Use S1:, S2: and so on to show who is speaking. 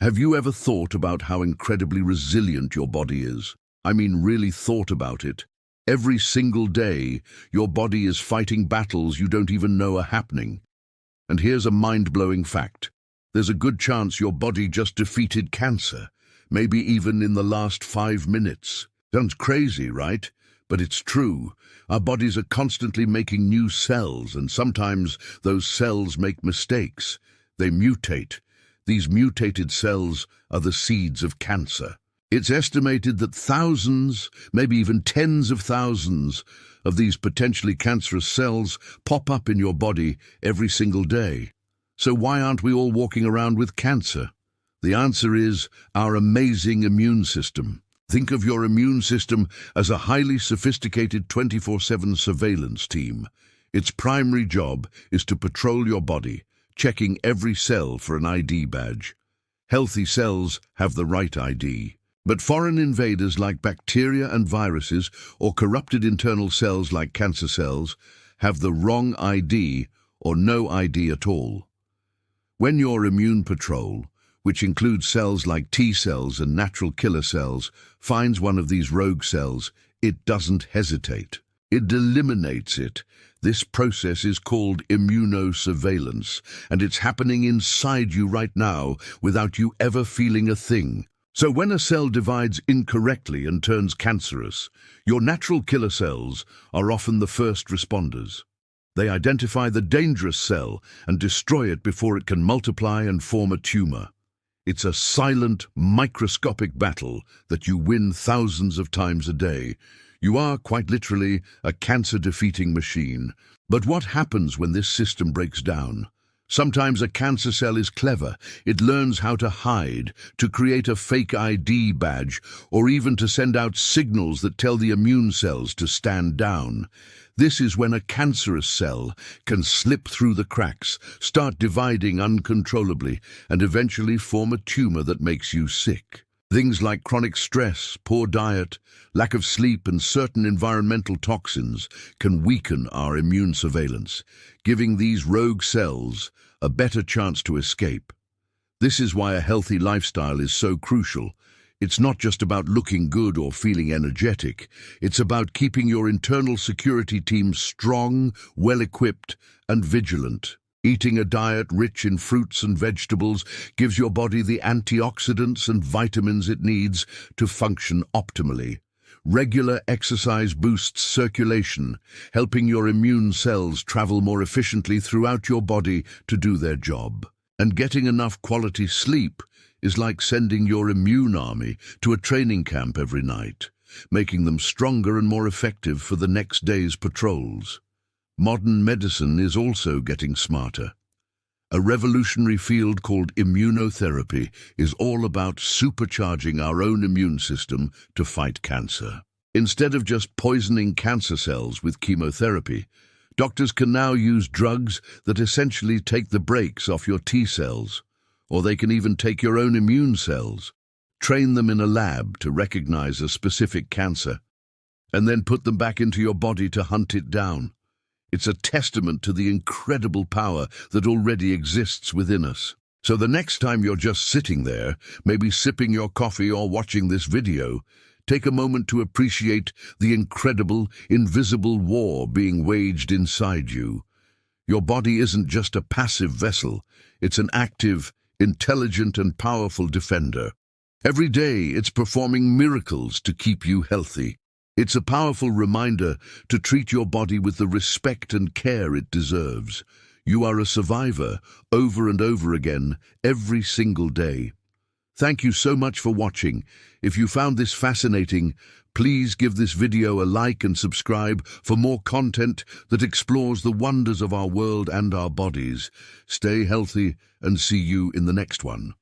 S1: Have you ever thought about how incredibly resilient your body is? I mean, really thought about it. Every single day, your body is fighting battles you don't even know are happening. And here's a mind-blowing fact. There's a good chance your body just defeated cancer, maybe even in the last 5 minutes. Sounds crazy, right? But it's true. Our bodies are constantly making new cells, and sometimes those cells make mistakes. They mutate. These mutated cells are the seeds of cancer. It's estimated that thousands, maybe even tens of thousands, of these potentially cancerous cells pop up in your body every single day. So why aren't we all walking around with cancer? The answer is our amazing immune system. Think of your immune system as a highly sophisticated 24/7 surveillance team. Its primary job is to patrol your body, checking every cell for an ID badge. Healthy cells have the right ID. But foreign invaders like bacteria and viruses, or corrupted internal cells like cancer cells, have the wrong ID or no ID at all. When your immune patrol, which includes cells like T cells and natural killer cells, finds one of these rogue cells, it doesn't hesitate. It eliminates it. This process is called immunosurveillance, and it's happening inside you right now without you ever feeling a thing. So when a cell divides incorrectly and turns cancerous, your natural killer cells are often the first responders. They identify the dangerous cell and destroy it before it can multiply and form a tumor. It's a silent, microscopic battle that you win thousands of times a day. You are, quite literally, a cancer-defeating machine. But what happens when this system breaks down? Sometimes a cancer cell is clever. It learns how to hide, to create a fake ID badge, or even to send out signals that tell the immune cells to stand down. This is when a cancerous cell can slip through the cracks, start dividing uncontrollably, and eventually form a tumor that makes you sick. Things like chronic stress, poor diet, lack of sleep, and certain environmental toxins can weaken our immune surveillance, giving these rogue cells a better chance to escape. This is why a healthy lifestyle is so crucial. It's not just about looking good or feeling energetic. It's about keeping your internal security team strong, well-equipped, and vigilant. Eating a diet rich in fruits and vegetables gives your body the antioxidants and vitamins it needs to function optimally. Regular exercise boosts circulation, helping your immune cells travel more efficiently throughout your body to do their job. And getting enough quality sleep is like sending your immune army to a training camp every night, making them stronger and more effective for the next day's patrols. Modern medicine is also getting smarter. A revolutionary field called immunotherapy is all about supercharging our own immune system to fight cancer. Instead of just poisoning cancer cells with chemotherapy, doctors can now use drugs that essentially take the brakes off your T cells, or they can even take your own immune cells, train them in a lab to recognize a specific cancer, and then put them back into your body to hunt it down. It's a testament to the incredible power that already exists within us. So the next time you're just sitting there, maybe sipping your coffee or watching this video, take a moment to appreciate the incredible, invisible war being waged inside you. Your body isn't just a passive vessel. It's an active, intelligent, and powerful defender. Every day, it's performing miracles to keep you healthy. It's a powerful reminder to treat your body with the respect and care it deserves. You are a survivor over and over again, every single day. Thank you so much for watching. If you found this fascinating, please give this video a like and subscribe for more content that explores the wonders of our world and our bodies. Stay healthy and see you in the next one.